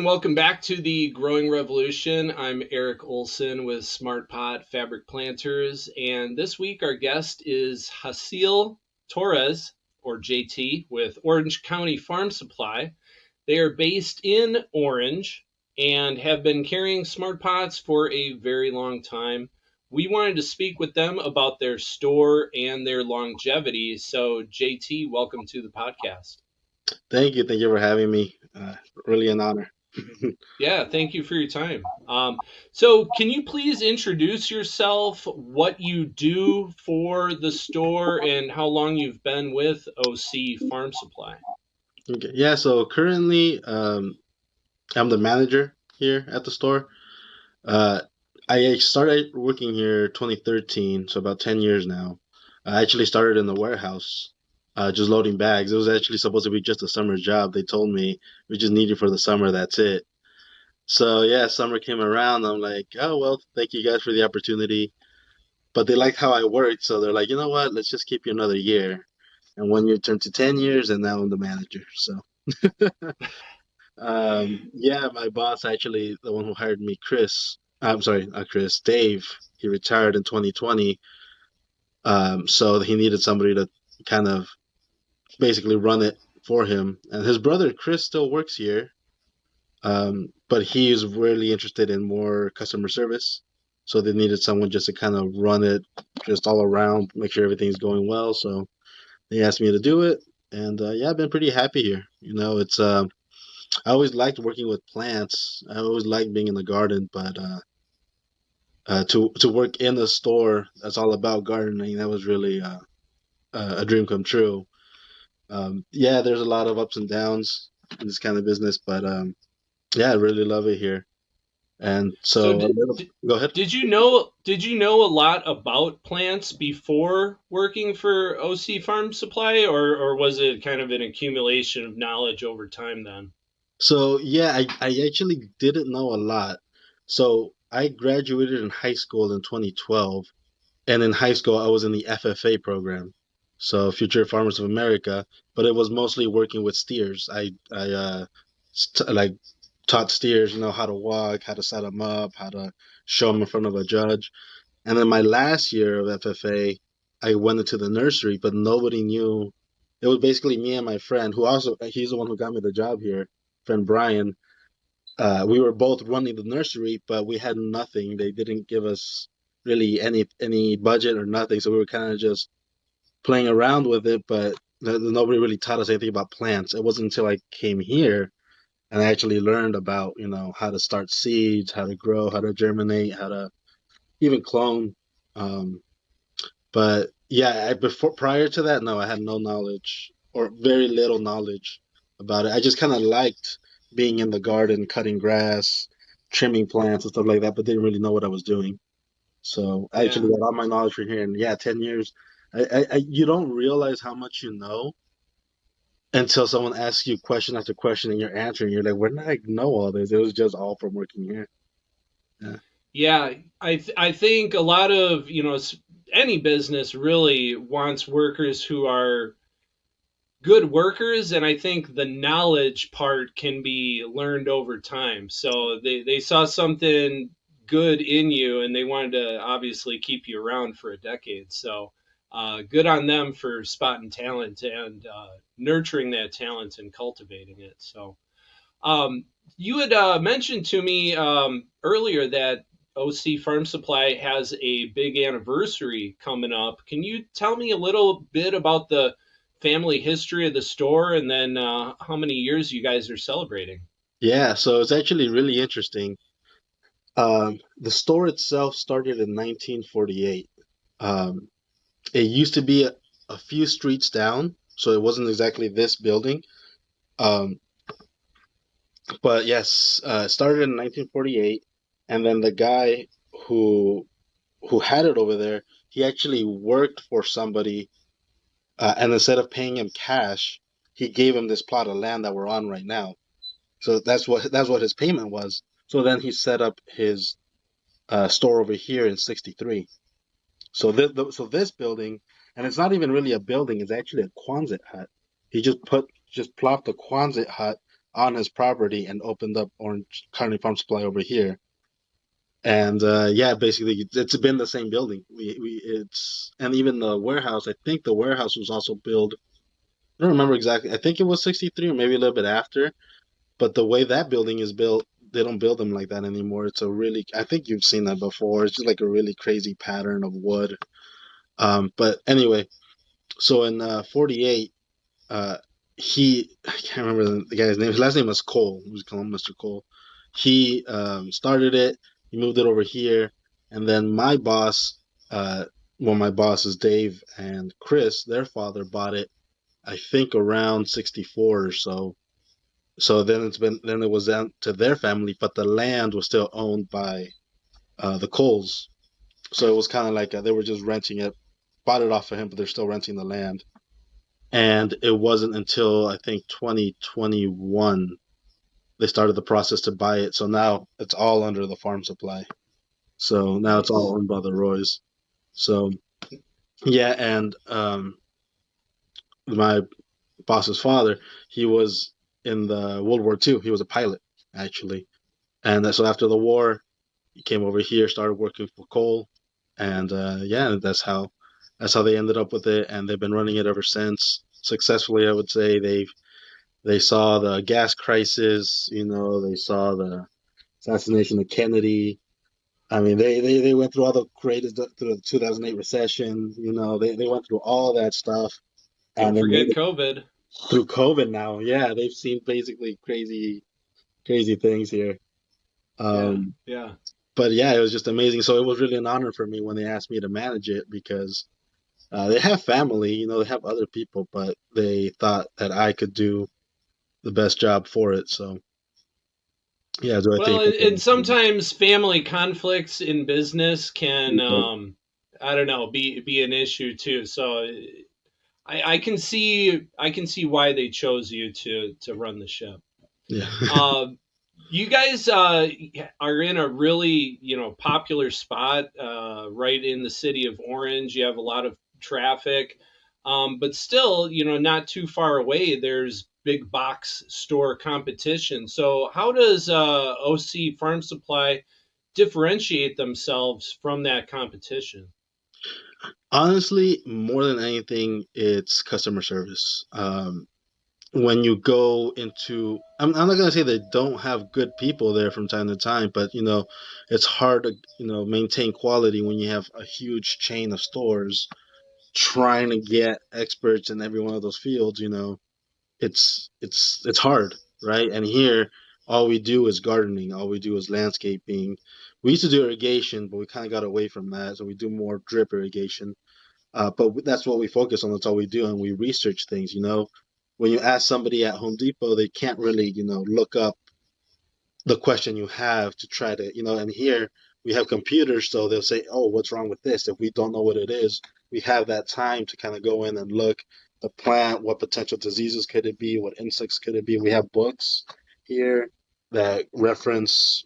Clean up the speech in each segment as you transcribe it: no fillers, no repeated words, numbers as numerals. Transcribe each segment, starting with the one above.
welcome back to the Growing Revolution. I'm Eric Olson with Smart Pot Fabric Planters, and this week our guest is Jahasiel Torres, or JT, with Orange County Farm Supply. They are based in Orange and have been carrying Smart Pots for a very long time. We wanted to speak with them about their store and their longevity. So, JT, welcome to the podcast. Thank you. Thank you for having me. Really an honor. Yeah, thank you for your time. So, can you please introduce yourself, what you do for the store, and how long you've been with OC Farm Supply? Okay. Yeah, so currently I'm the manager here at the store. Uh, I started working here 2013, so about 10 years now. I actually started in the warehouse, just loading bags. It was actually supposed to be just a summer job. They told me we just need you for the summer, that's it. So yeah, summer came around. I'm like, oh, well, thank you guys for the opportunity. But they liked how I worked, so they're like, you know what, let's just keep you another year. And 1 year turned to 10 years, and now I'm the manager. So, yeah, my boss actually, the one who hired me, Chris, I'm sorry, not Chris, Dave, he retired in 2020. So he needed somebody to kind of basically run it for him. And his brother, Chris, still works here, but he is really interested in more customer service. So they needed someone just to kind of run it just all around, make sure everything's going well. So they asked me to do it, and yeah, I've been pretty happy here. It's I always liked working with plants. I always liked being in the garden, but to work in a store that's all about gardening, that was really a dream come true. Yeah, there's a lot of ups and downs in this kind of business, but yeah, I really love it here. And So, so, go ahead. did you know a lot about plants before working for OC Farm Supply, or was it kind of an accumulation of knowledge over time then? So yeah, I actually didn't know a lot. So I graduated in high school in 2012. And in high school, I was in the FFA program, so Future Farmers of America, but it was mostly working with steers. Like taught steers, how to walk, how to set them up, how to show them in front of a judge. And then my last year of FFA, I went into the nursery, but nobody knew. It was basically me and my friend, who also he's the one who got me the job here, friend Brian. We were both running the nursery, but we had nothing. They didn't give us really any budget or nothing, so we were kind of just playing around with it. But nobody really taught us anything about plants. It wasn't until I came here and I actually learned about how to start seeds, how to grow, how to germinate, how to even clone. Um, but yeah, before prior to that, no, I had no knowledge or very little knowledge about it. I just kind of liked being in the garden, cutting grass, trimming plants and stuff like that, but didn't really know what I was doing. So I actually Yeah. got all my knowledge from here, and yeah, 10 years. You don't realize how much you know until someone asks you question after question, and you're answering. You're like, "Where did I know all this?" It was just all from working here. Yeah. Yeah, I think a lot of, any business really wants workers who are good workers, and I think the knowledge part can be learned over time. So they saw something good in you, and they wanted to obviously keep you around for a decade. So good on them for spotting talent and nurturing that talent and cultivating it. So um, you had mentioned to me earlier that OC Farm Supply has a big anniversary coming up. Can you tell me a little bit about the family history of the store, and then how many years you guys are celebrating? Yeah, so it's actually really interesting. The store itself started in 1948. Um, it used to be a few streets down, so it wasn't exactly this building. Um, but yes, it started in 1948, and then the guy who who had it over there, he actually worked for somebody, and instead of paying him cash, he gave him this plot of land that we're on right now. So that's what his payment was. So then he set up his store over here in '63. So this building, and it's not even really a building; it's actually a Quonset hut. He just plopped a Quonset hut on his property and opened up Orange County Farm Supply over here. And yeah, basically it's been the same building. We it's and even the warehouse. I think the warehouse was also built. I don't remember exactly. I think it was 63 or maybe a little bit after. But the way that building is built, they don't build them like that anymore. It's a really, I think you've seen that before. It's just like a really crazy pattern of wood. But anyway, so in 48, uh, I can't remember the guy's name. His last name was Cole. We call him Mr. Cole. He started it. He moved it over here, and then my boss, uh, well, my bosses Dave and Chris, their father bought it. I think around 64 or so. So then it was down to their family, but the land was still owned by the Coles. So it was kind of like they were just renting it, bought it off of him, but they're still renting the land. And it wasn't until I think 2021 they started the process to buy it. So now it's all under the farm supply. So now it's all Nice. owned by the Roys. So yeah, and my boss's father, he was in the World War II. He was a pilot actually, and so after the war, he came over here, started working for Cole, and yeah, that's how they ended up with it, and they've been running it ever since successfully. I would say they saw the gas crisis, they saw the assassination of Kennedy. I mean, they went through all the greatest through the 2008 recession. They went through all that stuff, Don't and then forget COVID. through COVID now, yeah, they've seen basically crazy things here. Yeah, Um, yeah. but yeah, it was just amazing. So it was really an honor for me when they asked me to manage it because they have family, they have other people, but they thought that I could do the best job for it. So yeah, do I Well, think and sometimes family conflicts in business can, I don't know, be an issue too. So I can see why they chose you to run the ship. yeah. Uh, you guys are in a really popular spot right in the city of Orange. You have a lot of traffic, but still not too far away. There's big box store competition. So how does OC Farm Supply differentiate themselves from that competition? Honestly, more than anything, it's customer service. When you go into, I'm not gonna say they don't have good people there from time to time, but it's hard to maintain quality when you have a huge chain of stores trying to get experts in every one of those fields. It's hard, right? And here, all we do is gardening, all we do is landscaping. We used to do irrigation, but we kind of got away from that, so we do more drip irrigation. But that's what we focus on. That's all we do, and we research things. When you ask somebody at Home Depot, they can't really, look up the question you have to try to, and here we have computers, so they'll say, oh, what's wrong with this? If we don't know what it is, we have that time to kind of go in and look the plant, what potential diseases could it be, what insects could it be. We have books here that reference,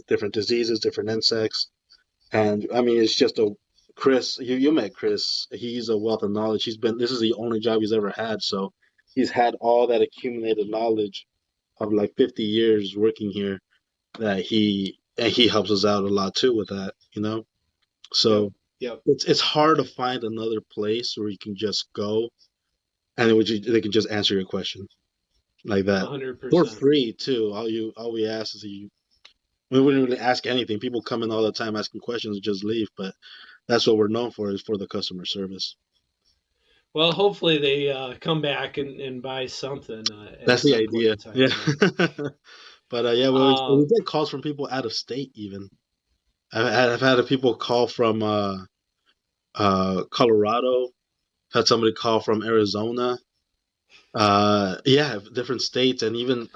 different diseases, different insects. And I mean, it's just a Chris. You met Chris. He's a wealth of knowledge. This is the only job he's ever had. So he's had all that accumulated knowledge of like 50 years working here that he helps us out a lot too with that. Yep, So yep, it's hard to find another place where you can just go and they can just answer your question like a that hundred for percent. free too. All we ask is we wouldn't really ask anything. People come in all the time asking questions and just leave, but that's what we're known for is for the customer service. Well, hopefully they come back and buy something at That's the some point idea. in time. Yeah. Yeah. But yeah, we Um, get calls from people out of state even. I've had people call from Colorado. Had somebody call from Arizona. Yeah, different states, and even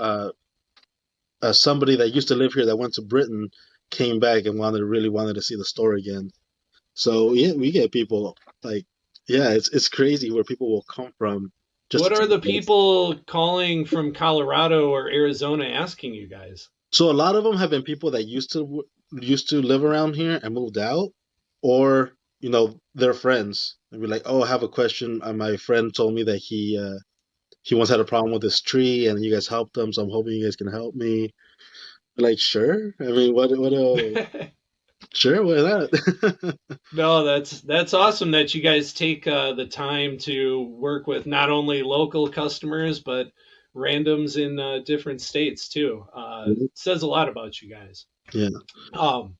somebody that used to live here that went to Britain came back and really wanted to see the store again. So yeah, we get people like, yeah, it's crazy where people will come from just what to are see the the place. people calling from Colorado or Arizona asking you guys? So a lot of them have been people that used to live around here and moved out, or their friends. They'd be like, "Oh, I have a question. My friend told me that he once had a problem with this tree, and you guys helped him, so I'm hoping you guys can help me. Like, sure. I mean, sure, why not? No, that's awesome that you guys take the time to work with not only local customers but randoms in different states too. Says a lot about you guys. Yeah. Um,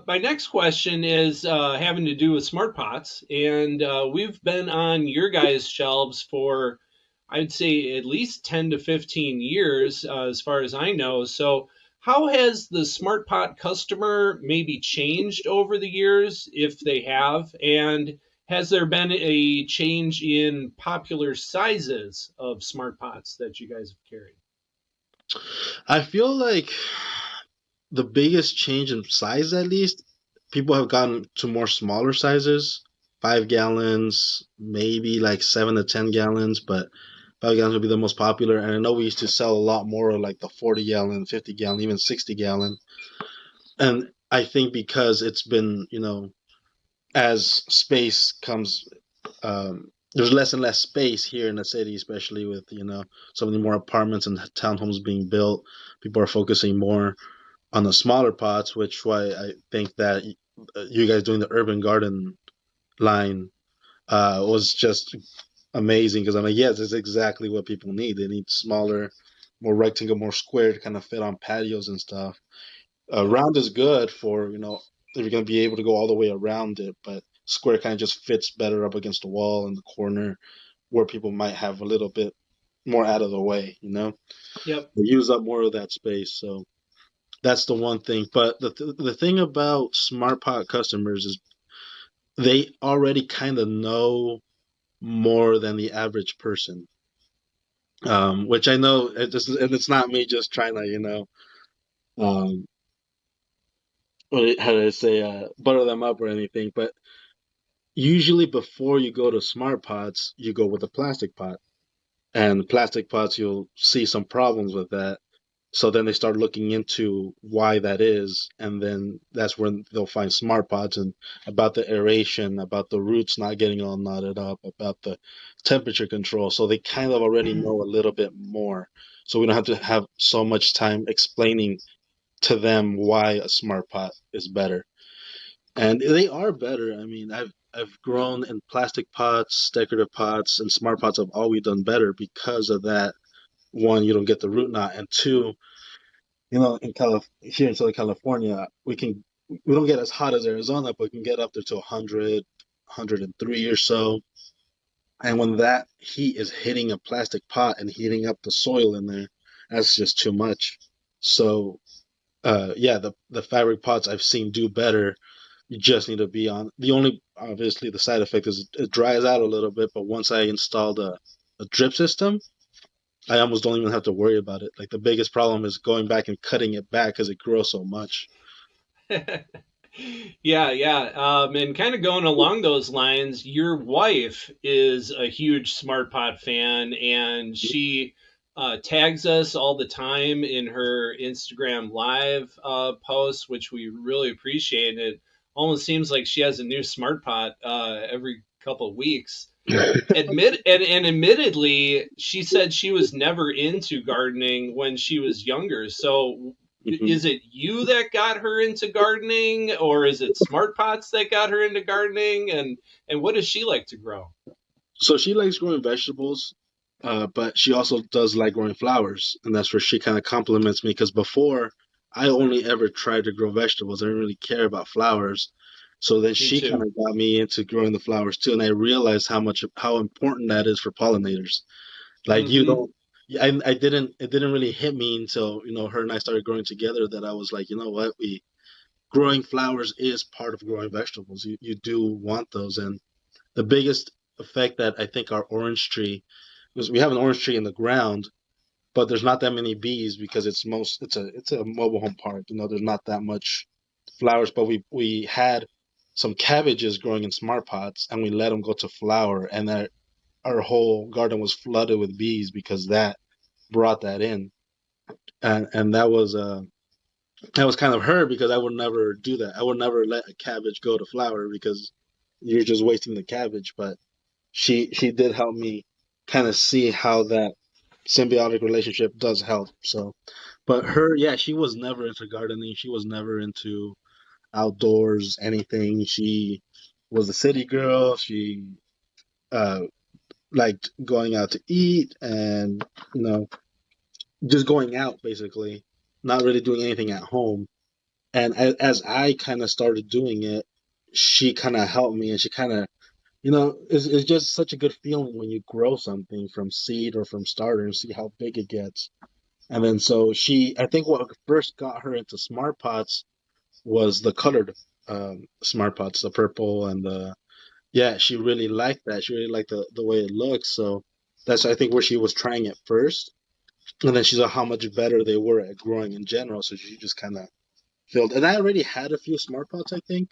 my next question is having to do with smart pots, and we've been on your guys' shelves for, I'd say, at least 10 to 15 years, as far as I know. So, how has the smart pot customer maybe changed over the years, if they have? And has there been a change in popular sizes of smart pots that you guys have carried? I feel like the biggest change in size, at least, people have gotten to more smaller sizes, 5 gallons, maybe like 7 to 10 gallons, but 5 gallons would be the most popular. And I know we used to sell a lot more of like the 40 gallon, 50 gallon, even 60 gallon. And I think because it's been, as space comes, there's less and less space here in the city, especially with, so many more apartments and townhomes being built. People are focusing more on the smaller pots, which why I think that you guys doing the urban garden line was just amazing because I'm like, yes, it's exactly what people need. They need smaller, more rectangle, more square to kind of fit on patios and stuff. Yep. Round is good for, if you're going to be able to go all the way around it, but square kind of just fits better up against the wall in the corner where people might have a little bit more out of the way. Yep. They use up more of that space. So that's the one thing. But the thing about smart pot customers is they already kind of know more than the average person. Which I know and it's not me just trying to, um, how do I say, butter them up or anything. But usually before you go to smart pots, you go with a plastic pot. And plastic pots, you'll see some problems with that. So then they start looking into why that is, and then that's when they'll find smart pots and about the aeration, about the roots not getting all knotted up, about the temperature control. So they kind of already know a little bit more. So we don't have to have so much time explaining to them why a smart pot is better. And they are better. I mean, I've grown in plastic pots, decorative pots, and smart pots have always done better because of that. One, you don't get the root knot, and two, here in Southern California, we don't get as hot as Arizona, but we can get up there to 100, 103 or so. And when that heat is hitting a plastic pot and heating up the soil in there, that's just too much. So, yeah, the fabric pots I've seen do better. You just need to be on. The only, obviously, the side effect is it dries out a little bit, but once I installed a drip system, I almost don't even have to worry about it. Like the biggest problem is going back and cutting it back because it grows so much. Yeah, yeah. And kind of going along those lines, your wife is a huge Smart Pot fan, and she tags us all the time in her Instagram Live posts, which we really appreciate. It almost seems like she has a new Smart Pot every couple of weeks. And admittedly, she said she was never into gardening when she was younger. So Mhm. is it you that got her into gardening, or is it smart pots that got her into gardening? And what does she like to grow? So she likes growing vegetables, but she also does like growing flowers, and that's where she kind of compliments me. Because before, I only ever tried to grow vegetables. I didn't really care about flowers. So then Me she kind too. of got me into growing the flowers too, and I realized how important that is for pollinators. Like you Mm-hmm. don't, I didn't, it didn't really hit me until her and I started growing together that I was like, you know what, we growing flowers is part of growing vegetables. You do want those, and the biggest effect that I think our orange tree, because we have an orange tree in the ground, but there's not that many bees because it's a mobile home park. There's not that much flowers, but we had some cabbages growing in smart pots, and we let them go to flower, and our whole garden was flooded with bees because that brought that in, and that was kind of her because I would never do that. I would never let a cabbage go to flower because you're just wasting the cabbage. But she did help me. kind of see how that symbiotic relationship does help. So, but her, yeah, she was never into gardening. She was never into outdoors, anything. She was a city girl. She uh, liked going out to eat and, you know, just going out basically, not really doing anything at home. And as I kind of started doing it, she kind of helped me, and she kind of, it's just such a good feeling when you grow something from seed or from starter and see how big it gets. And then so I think what first got her into smart pots was the colored smart pots, the purple and the, yeah, she really liked that. She really liked the way it looks. So that's, I think, where she was trying it first. And then she saw how much better they were at growing in general. So she just kind of filled. And I already had a few smart pots, I think,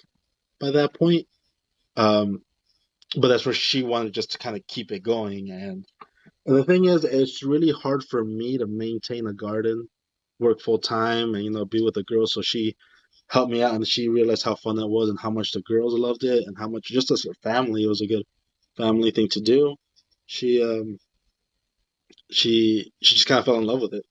by that point. Um, but that's where she wanted just to kind of keep it going. And the thing is, it's really hard for me to maintain a garden, work full time, and be with the girls. So she helped me out, and she realized how fun that was, and how much the girls loved it, and how much just as a family, it was a good family thing to do. She she just kind of fell in love with it.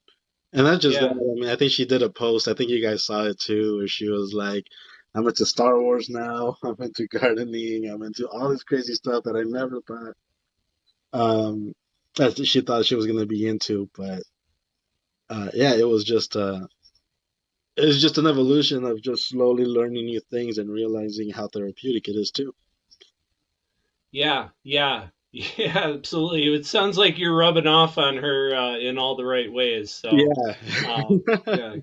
And not just that, Yeah. I mean, I think she did a post. I think you guys saw it too, where she was like, "I'm into Star Wars now. I'm into gardening. I'm into all this crazy stuff that I never thought um that she thought she was gonna be into." But yeah, it was just an evolution of just slowly learning new things and realizing how therapeutic it is too. Yeah, yeah, yeah, absolutely. It sounds like you're rubbing off on her in all the right ways. So, Yeah. yeah,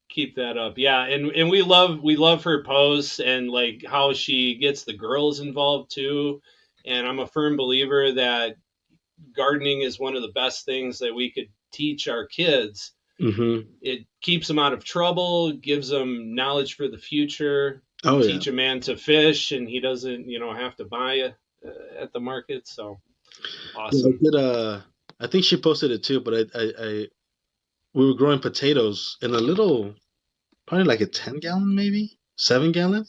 keep that up. Yeah, and we love her posts and like how she gets the girls involved too. And I'm a firm believer that gardening is one of the best things that we could teach our kids. hmm It keeps them out of trouble, gives them knowledge for the future. You Oh yeah. teach a man to fish, and he doesn't, have to buy it at the market. So Yeah, I awesome. did. I think she posted it too. But I we were growing potatoes in a little, probably like a 10-gallon, maybe 7-gallon.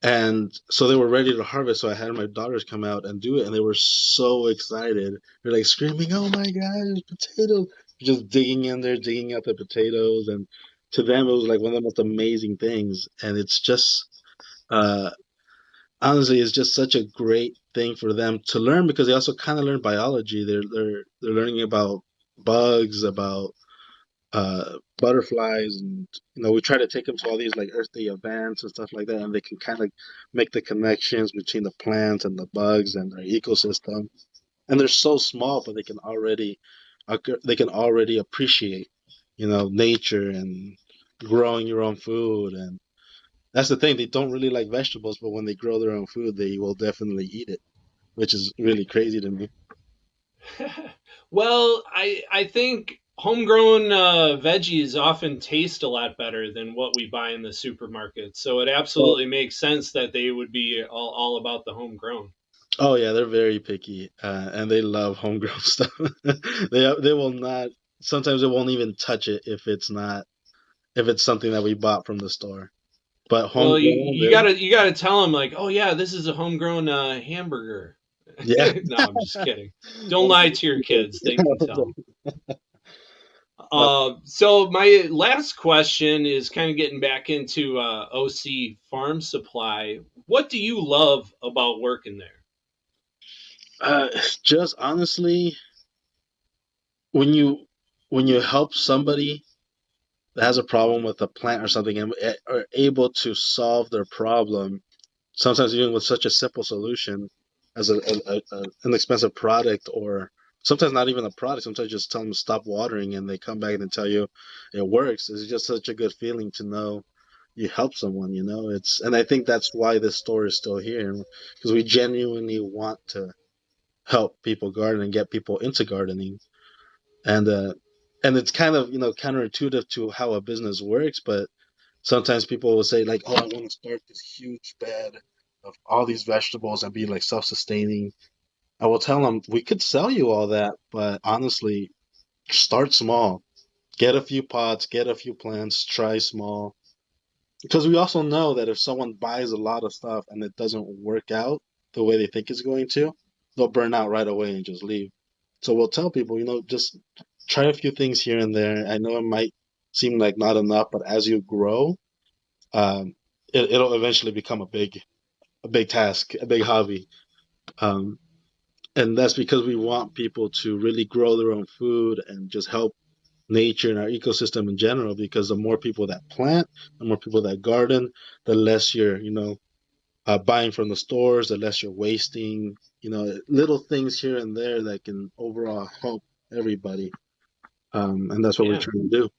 And so they were ready to harvest. So I had my daughters come out and do it, and they were so excited. They're like screaming, "Oh my God, potatoes!" Just digging in there, digging out the potatoes, and to them it was like one of the most amazing things. And it's just, uh, honestly, it's just such a great thing for them to learn because they also kind of learn biology. They're learning about bugs, about butterflies, and we try to take them to all these like earthly events and stuff like that, and they can kind of make the connections between the plants and the bugs and their ecosystem. And they're so small, but they can already appreciate nature and growing your own food. And that's the thing, they don't really like vegetables, but when they grow their own food they will definitely eat it, which is really crazy to me. Well, I think homegrown veggies often taste a lot better than what we buy in the supermarket. So it Oh, absolutely makes sense that they would be all about the homegrown. oh yeah, they're very picky, and they love homegrown stuff. They will not. Sometimes they won't even touch it if it's something that we bought from the store. But Well, you, homegrown, you gotta you gotta tell them like, oh yeah, this is a homegrown hamburger. yeah. No, I'm just kidding. Don't lie to your kids; they can tell. So my last question is kind of getting back into OC Farm Supply. What do you love about working there? Uh, just honestly, when you help somebody that has a problem with a plant or something and are able to solve their problem, sometimes even with such a simple solution as an expensive product, or sometimes not even a product, sometimes just tell them to stop watering and they come back and tell you it works. It's just such a good feeling to know you help someone, and I think that's why this store is still here, because we genuinely want to help people garden and get people into gardening. And uh and it's kind of counterintuitive to how a business works, but sometimes people will say like, "Oh, I want to start this huge bed of all these vegetables and be like self-sustaining." I will tell them we could sell you all that, but honestly, start small. Get a few pots, get a few plants, try small. Because we also know that if someone buys a lot of stuff and it doesn't work out the way they think it's going to, they'll burn out right away and just leave. So we'll tell people, just try a few things here and there. I know it might seem like not enough, but as you grow, um, it'll eventually become a big task, a big hobby. Um, and that's because we want people to really grow their own food and just help nature and our ecosystem in general. Because the more people that plant, the more people that garden, the less you're, buying from the stores, the less you're wasting. Little things here and there that can overall help everybody. And that's what we're Yeah. trying to do.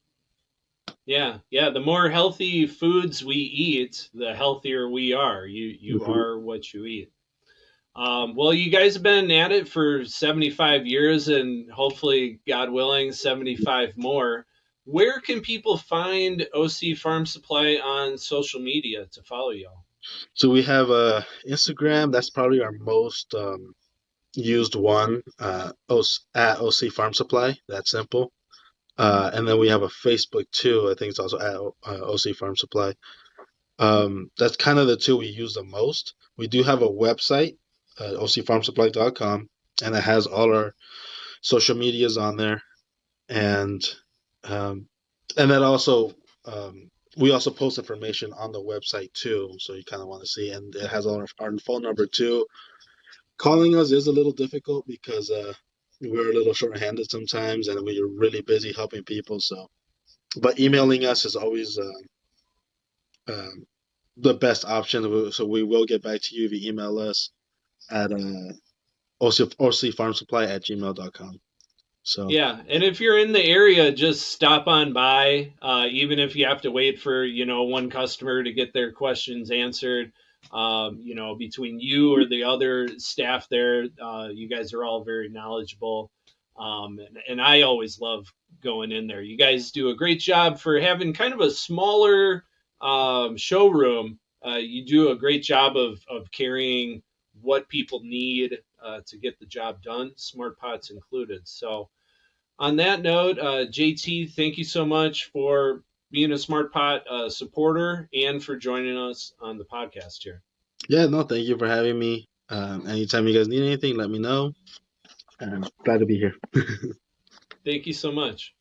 Yeah, yeah. The more healthy foods we eat, the healthier we are. You Hmm. are what you eat. Well, you guys have been at it for 75 years, and hopefully, God willing, 75 more. Where can people find OC Farm Supply on social media to follow y'all? So we have Instagram. That's probably our most used one. At OC Farm Supply. That's simple. And then we have a Facebook too. I think it's also at OC Farm Supply. That's kind of the two we use the most. We do have a website, ocfarmsupply.com, and it has all our social medias on there. And um, and then also we also post information on the website too, so you kind of want to see. And it has all our phone number too. Calling us is a little difficult because we're a little short-handed sometimes, and we're really busy helping people. So, but emailing us is always um, the best option. So we will get back to you if you email us at ocfarmsupply at gmail.com. So Yeah, and if you're in the area, just stop on by. Even if you have to wait for one customer to get their questions answered, between you or the other staff there, you guys are all very knowledgeable, and I always love going in there. You guys do a great job for having kind of a smaller showroom. You do a great job of carrying what people need to get the job done, smart pots included. So on that note, JT, thank you so much for being a Smart Pot supporter and for joining us on the podcast here. yeah, no, thank you for having me. Anytime you guys need anything, let me know. I'm glad to be here. Thank you so much.